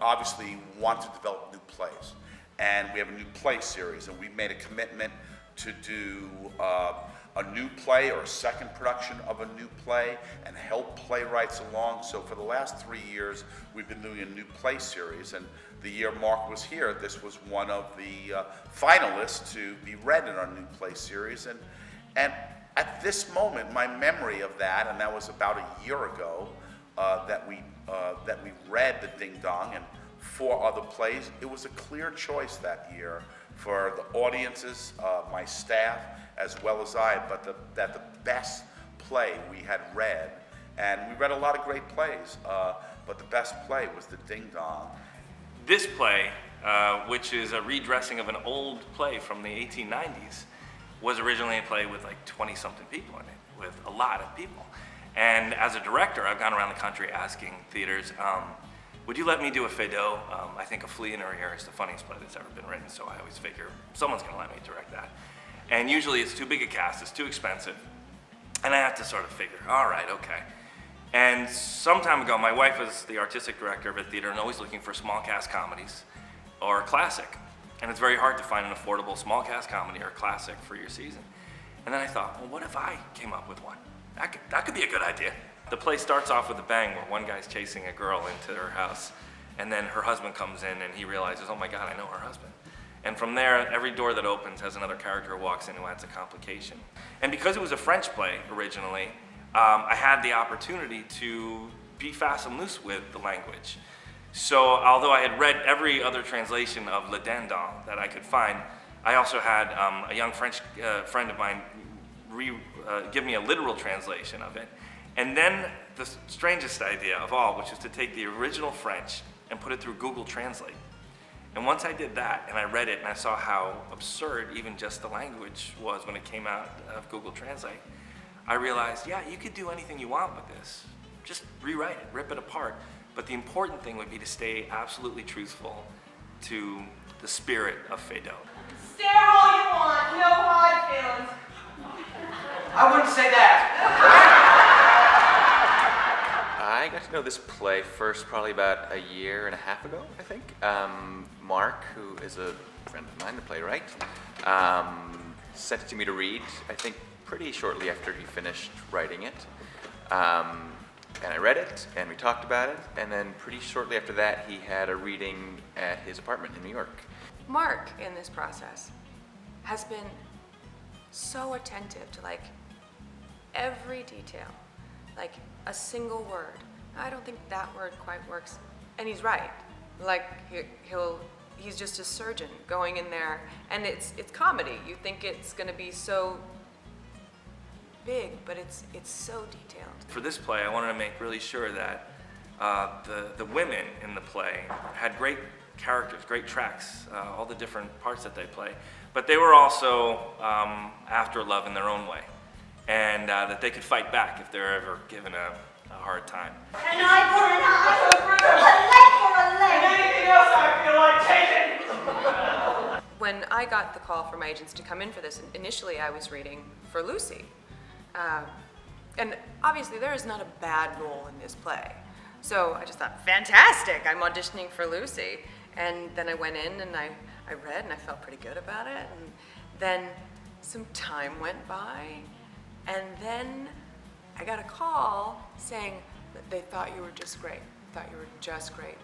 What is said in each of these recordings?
Obviously want to develop new plays, and we have a new play series, and we made a commitment to do a new play or a second production of a new play and help playwrights along. So for the last 3 years we've been doing a new play series, and the year Mark was here, this was one of the finalists to be read in our new play series. And at this moment, my memory of that, and that was about a year ago, that we read the Ding Dong and 4 other plays. It was a clear choice that year for the audiences, my staff, as well as I, that the best play we had read, and we read a lot of great plays, but the best play was the Ding Dong. This play, which is a redressing of an old play from the 1890s, was originally a play with like 20-something people in it, with a lot of people. And as a director, I've gone around the country asking theaters, would you let me do a Feydeau? I think A Flea in Her Ear is the funniest play that's ever been written, so I always figure someone's gonna let me direct that. And usually it's too big a cast, it's too expensive, and I have to sort of figure, all right, okay. And some time ago, my wife was the artistic director of a theater and always looking for small cast comedies or classic. And it's very hard to find an affordable small cast comedy or classic for your season. And then I thought, well, what if I came up with one? That could be a good idea. The play starts off with a bang where one guy's chasing a girl into her house, and then her husband comes in and he realizes, oh my God, I know her husband. And from there, every door that opens has another character who walks in who adds a complication. And because it was a French play originally, I had the opportunity to be fast and loose with the language. So although I had read every other translation of Le DINDON that I could find, I also had a young French friend of mine give me a literal translation of it. And then the strangest idea of all, which was to take the original French and put it through Google Translate. And once I did that, and I read it, and I saw how absurd even just the language was when it came out of Google Translate, I realized, yeah, you could do anything you want with this. Just rewrite it, rip it apart. But the important thing would be to stay absolutely truthful to the spirit of Feydeau. Stare all you want, no hard feelings. I wouldn't say that. I got to know this play first probably about a year and a half ago, I think. Mark, who is a friend of mine, the playwright, sent it to me to read, I think pretty shortly after he finished writing it. And I read it, and we talked about it, and then pretty shortly after that, he had a reading at his apartment in New York. Mark, in this process, has been so attentive to like every detail, like a single word. I don't think that word quite works, and he's right. Like he's just a surgeon going in there, and it's comedy. You think it's going to be so big, but it's so detailed. For this play, I wanted to make really sure that the women in the play had great characters, great tracks, all the different parts that they play, but they were also after love in their own way, and that they could fight back if they're ever given a hard time. An eye for an eye, a leg for a leg. And anything else I feel like taking. When I got the call from my agents to come in for this, initially I was reading for Lucy. And obviously there is not a bad role in this play. So I just thought, fantastic, I'm auditioning for Lucy. And then I went in and I read and I felt pretty good about it. And then some time went by, and then I got a call saying that they thought you were just great. Thought you were just great.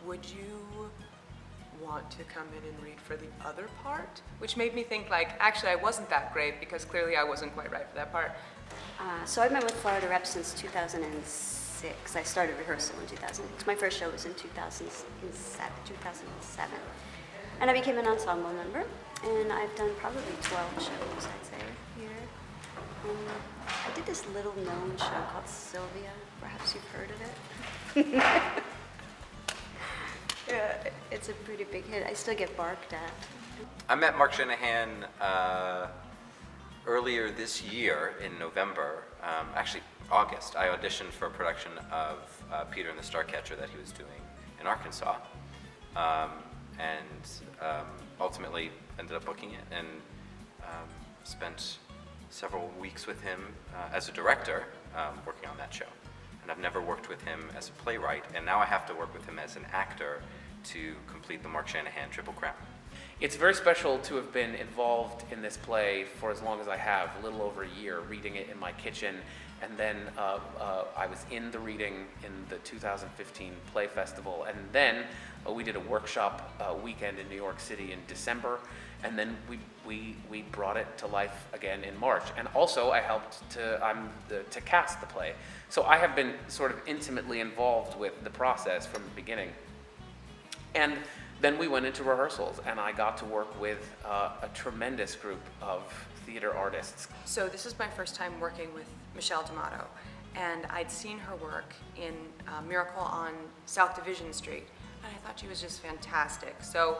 Would you want to come in and read for the other part? Which made me think like, actually I wasn't that great because clearly I wasn't quite right for that part. So I've been with Florida Rep since 2006. I started rehearsal in 2006. My first show was in 2007. And I became an ensemble member, and I've done probably 12 shows, I'd say, here. I did this little-known show called Sylvia. Perhaps you've heard of it. Yeah, it's a pretty big hit. I still get barked at. I met Mark Shanahan earlier this year in November, actually August. I auditioned for a production of Peter and the Starcatcher that he was doing in Arkansas, and ultimately ended up booking it and spent several weeks with him as a director working on that show. And I've never worked with him as a playwright, and now I have to work with him as an actor to complete the Mark Shanahan Triple Crown. It's very special to have been involved in this play for as long as I have, a little over a year, reading it in my kitchen. And then I was in the reading in the 2015 Play Festival. And then we did a workshop weekend in New York City in December. And then we brought it to life again in March. And also I helped to cast the play. So I have been sort of intimately involved with the process from the beginning. And then we went into rehearsals, and I got to work with a tremendous group of theater artists. So this is my first time working with Michelle Damato, and I'd seen her work in Miracle on South Division Street, and I thought she was just fantastic. So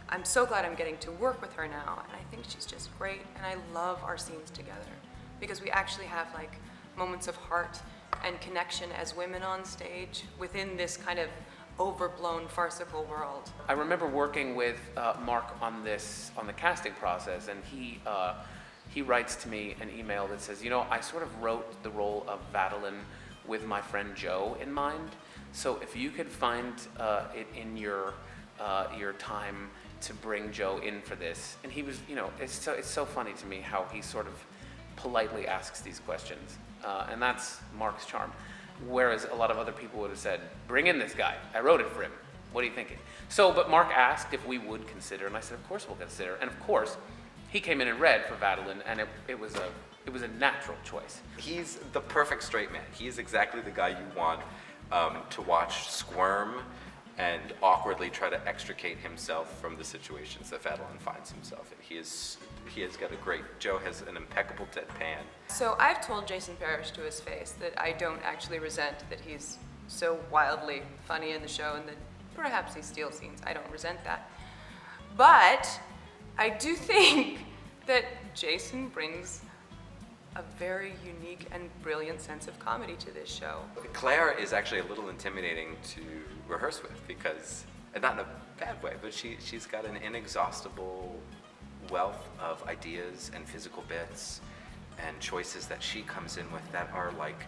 I'm so glad I'm getting to work with her now, and I think she's just great, and I love our scenes together, because we actually have like moments of heart and connection as women on stage within this kind of overblown farcical world. I remember working with Mark on the casting process, and he writes to me an email that says, you know, I sort of wrote the role of Madeline with my friend Joe in mind. So if you could find it in your time to bring Joe in for this, and he was, you know, it's so funny to me how he sort of politely asks these questions, and that's Mark's charm. Whereas a lot of other people would have said, bring in this guy. I wrote it for him. What are you thinking? So, but Mark asked if we would consider, and I said, of course we'll consider. And of course, he came in and read for Madeline, and it was a natural choice. He's the perfect straight man. He's exactly the guy you want to watch squirm and awkwardly try to extricate himself from the situations that Madeline finds himself in. He has got a great, Joe has an impeccable deadpan. So I've told Jason Parrish to his face that I don't actually resent that he's so wildly funny in the show and that perhaps he steals scenes. I don't resent that. But I do think that Jason brings a very unique and brilliant sense of comedy to this show. Claire is actually a little intimidating to rehearse with because, and not in a bad way, but she's got an inexhaustible wealth of ideas and physical bits and choices that she comes in with that are like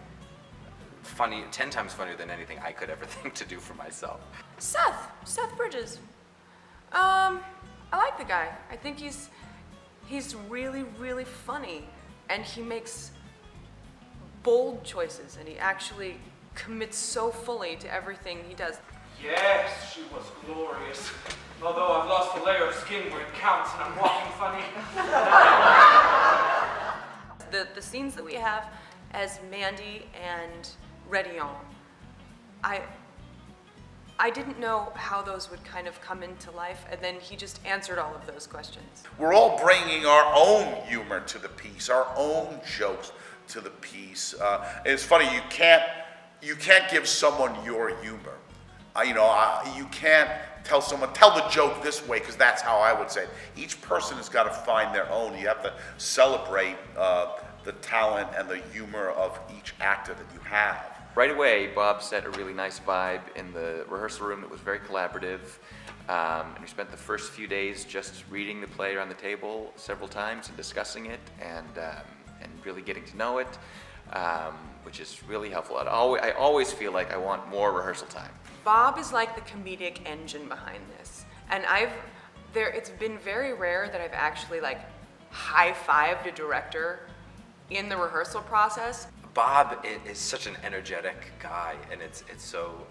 funny, 10 times funnier than anything I could ever think to do for myself. Seth Bridges. I like the guy. I think he's really, really funny, and he makes bold choices, and he actually commits so fully to everything he does. Yes, she was glorious. Although I've lost a layer of skin where it counts and I'm walking funny. The scenes that we have as Mandy and Redillon, I didn't know how those would kind of come into life, and then he just answered all of those questions. We're all bringing our own humor to the piece, our own jokes to the piece. It's funny, you can't give someone your humor. You can't tell someone, tell the joke this way, because that's how I would say it. Each person has got to find their own. You have to celebrate the talent and the humor of each actor that you have. Right away, Bob set a really nice vibe in the rehearsal room. It was very collaborative. And we spent the first few days just reading the play around the table several times and discussing it and really getting to know it, which is really helpful. I always feel like I want more rehearsal time. Bob is like the comedic engine behind this, and it's been very rare that I've actually like high-fived a director in the rehearsal process. Bob is such an energetic guy, and it's so,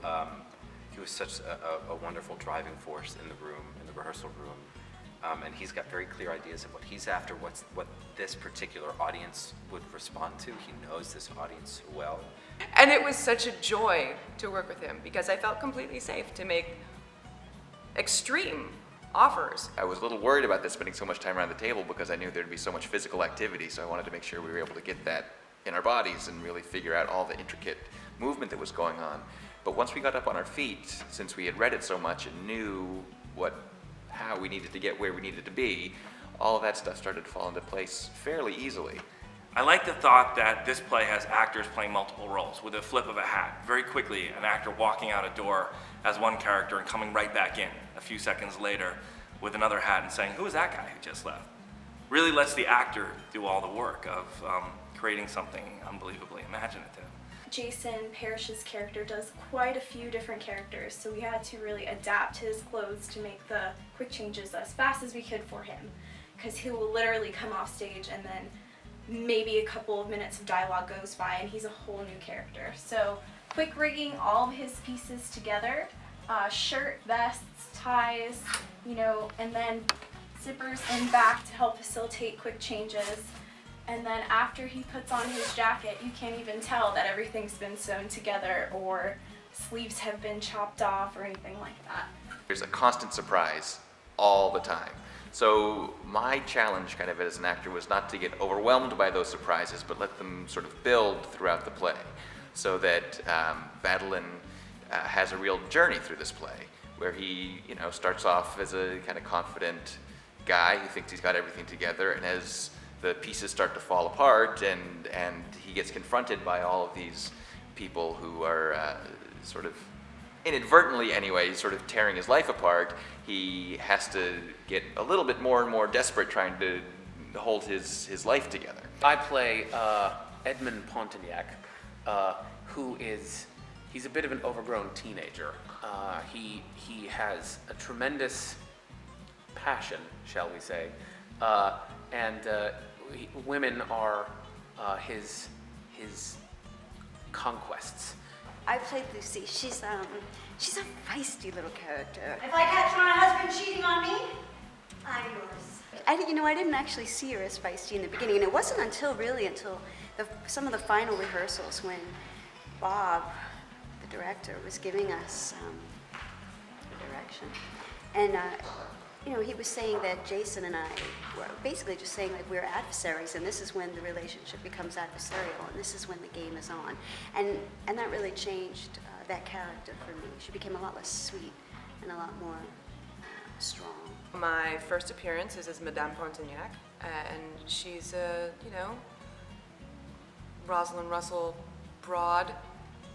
he was such a wonderful driving force in the room, in the rehearsal room, and he's got very clear ideas of what he's after, what this particular audience would respond to. He knows this audience so well. And it was such a joy to work with him because I felt completely safe to make extreme offers. I was a little worried about this spending so much time around the table because I knew there'd be so much physical activity, so I wanted to make sure we were able to get that in our bodies and really figure out all the intricate movement that was going on. But once we got up on our feet, since we had read it so much and knew how we needed to get where we needed to be, all of that stuff started to fall into place fairly easily. I like the thought that this play has actors playing multiple roles with a flip of a hat. Very quickly, an actor walking out a door as one character and coming right back in a few seconds later with another hat and saying, who is that guy who just left? Really lets the actor do all the work of creating something unbelievably imaginative. Jason Parrish's character does quite a few different characters, so we had to really adapt his clothes to make the quick changes as fast as we could for him, because he will literally come off stage and then maybe a couple of minutes of dialogue goes by and he's a whole new character. So quick rigging all of his pieces together, shirt, vests, ties, and then zippers in back to help facilitate quick changes. And then after he puts on his jacket, you can't even tell that everything's been sewn together or sleeves have been chopped off or anything like that. There's a constant surprise all the time. So my challenge kind of as an actor was not to get overwhelmed by those surprises, but let them sort of build throughout the play so that Vadalin has a real journey through this play where he, starts off as a kind of confident guy who thinks he's got everything together, and as the pieces start to fall apart and he gets confronted by all of these people who are sort of inadvertently anyway, sort of tearing his life apart, he has to get a little bit more and more desperate trying to hold his life together. I play Edmund Pontignac, he's a bit of an overgrown teenager. He has a tremendous passion, shall we say, and women are his conquests. I played Lucy. She's a feisty little character. If I catch my husband cheating on me, I'm yours. I didn't actually see her as feisty in the beginning, and it wasn't until some of the final rehearsals when Bob, the director, was giving us the direction, and he was saying that Jason and I were basically just saying like we're adversaries, and this is when the relationship becomes adversarial, and this is when the game is on, and that really changed that character for me. She became a lot less sweet and a lot more strong. My first appearance is as Madame Pontignac, and she's a, Rosalind Russell broad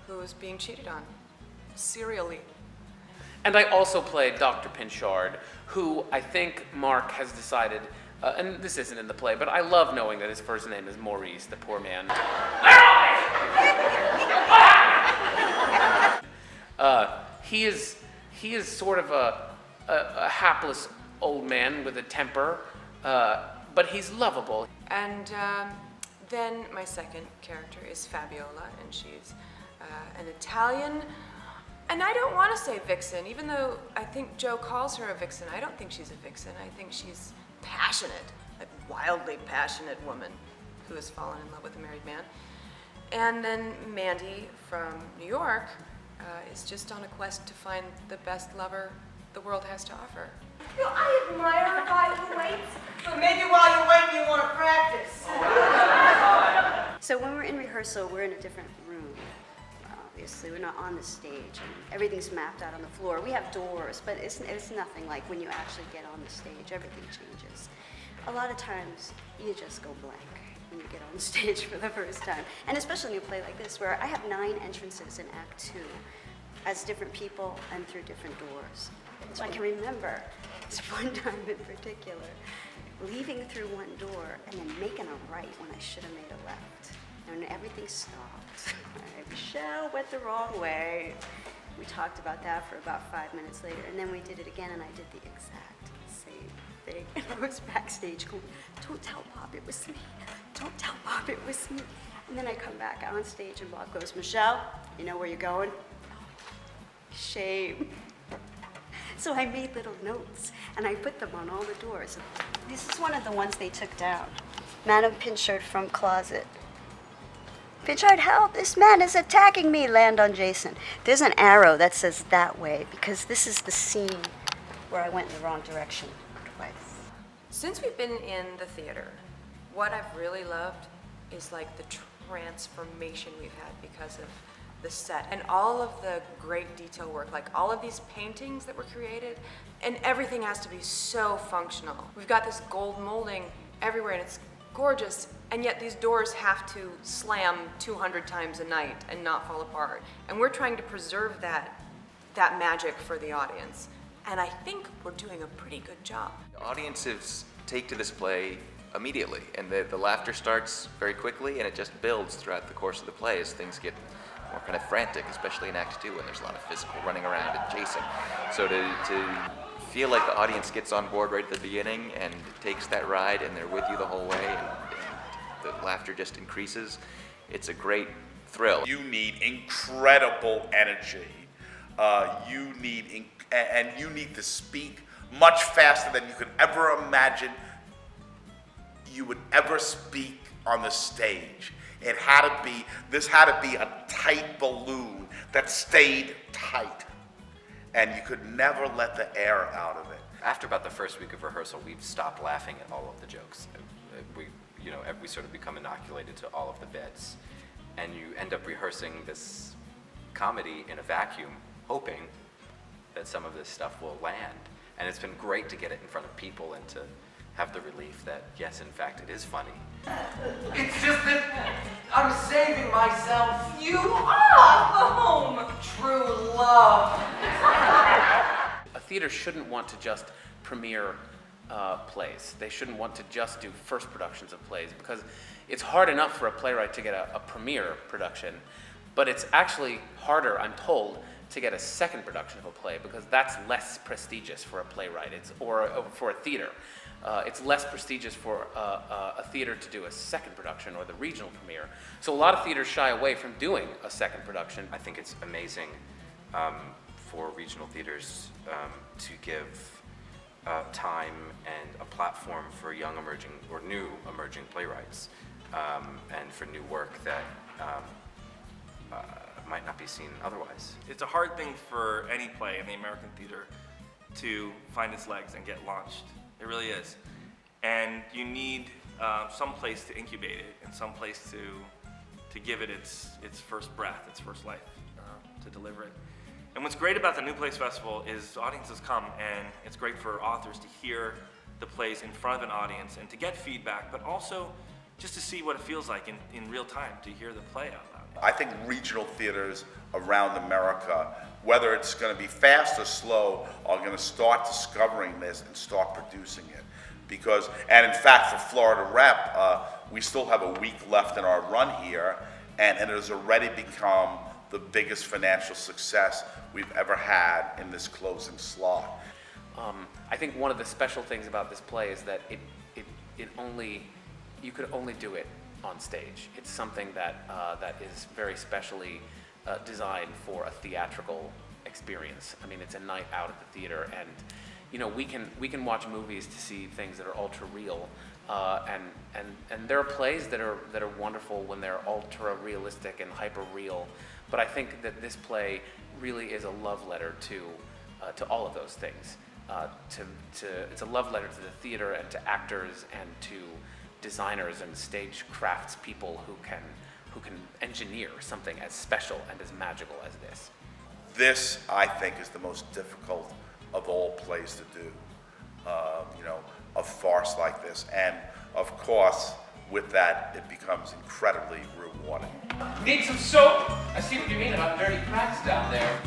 who is being cheated on, serially. And I also played Dr. Pinchard, who I think Mark has decided, and this isn't in the play, but I love knowing that his first name is Maurice, the poor man. He is sort of a hapless old man with a temper, but he's lovable. And then my second character is Fabiola, and she's an Italian. And I don't want to say vixen, even though I think Joe calls her a vixen. I don't think she's a vixen. I think she's passionate, a wildly passionate woman who has fallen in love with a married man. And then Mandy from New York is just on a quest to find the best lover the world has to offer. I admire a guy who waits, but maybe while you're waiting, you want to practice. So when we're in rehearsal, we're in a different room. Obviously, we're not on the stage, and everything's mapped out on the floor. We have doors, but it's nothing like when you actually get on the stage. Everything changes. A lot of times, you just go blank when you get on stage for the first time, and especially in a play like this, where I have 9 entrances in Act 2 as different people and through different doors. So I can remember this one time in particular, leaving through one door and then making a right when I should have made a left. And everything stopped. Michelle went the wrong way. We talked about that for about 5 minutes later, and then we did it again, and I did the exact same thing. And I was backstage going, don't tell Bob it was me. Don't tell Bob it was me. And then I come back on stage, and Bob goes, Michelle, you know where you're going? Shame. So I made little notes, and I put them on all the doors. This is one of the ones they took down. Madame Pinchard from closet. Pinchard, help! This man is attacking me! Land on Jason. There's an arrow that says that way, because this is the scene where I went in the wrong direction twice. Since we've been in the theater, what I've really loved is like the transformation we've had because of the set and all of the great detail work, like all of these paintings that were created, and everything has to be so functional. We've got this gold molding everywhere and it's gorgeous, and yet these doors have to slam 200 times a night and not fall apart. And we're trying to preserve that magic for the audience. And I think we're doing a pretty good job. Audiences take to this play immediately, and the laughter starts very quickly, and it just builds throughout the course of the play as things get more kind of frantic, especially in Act 2 when there's a lot of physical running around and chasing. So to feel like the audience gets on board right at the beginning and takes that ride and they're with you the whole way and the laughter just increases, it's a great thrill. You need incredible energy. You need to speak much faster than you could ever imagine you would ever speak on the stage. This had to be a tight balloon that stayed tight, and you could never let the air out of it. After about the first week of rehearsal, we've stopped laughing at all of the jokes. We sort of become inoculated to all of the bits, and you end up rehearsing this comedy in a vacuum, hoping that some of this stuff will land. And it's been great to get it in front of people and to have the relief that, yes, in fact, it is funny. It's just that I'm saving myself. You are the home. True love. A theater shouldn't want to just premiere plays. They shouldn't want to just do first productions of plays, because it's hard enough for a playwright to get a premiere production, but it's actually harder, I'm told, to get a second production of a play, because that's less prestigious for a playwright, or for a theater. It's less prestigious for a theater to do a second production or the regional premiere. So a lot of theaters shy away from doing a second production. I think it's amazing for regional theaters to give time and a platform for young emerging or new emerging playwrights and for new work that might not be seen otherwise. It's a hard thing for any play in the American theater to find its legs and get launched. It really is. And you need some place to incubate it and some place to give it its first breath, its first life, to deliver it. And what's great about the New Plays Festival is audiences come, and it's great for authors to hear the plays in front of an audience and to get feedback, but also just to see what it feels like in real time, to hear the play out loud. I think regional theaters around America, whether it's going to be fast or slow, are going to start discovering this and start producing it. And in fact, for Florida Rep, we still have a week left in our run here, and it has already become the biggest financial success we've ever had in this closing slot. I think one of the special things about this play is that you could only do it on stage. It's something that is very specially designed for a theatrical experience. I mean, it's a night out at the theater, and we can watch movies to see things that are ultra real, and there are plays that are wonderful when they're ultra realistic and hyper real. But I think that this play really is a love letter to all of those things. It's a love letter to the theater and to actors and to designers and stage crafts people who can engineer something as special and as magical as this. This, I think, is the most difficult of all plays to do. A farce like this, and of course, with that, it becomes incredibly rewarding. Need some soap? I see what you mean about dirty cracks down there.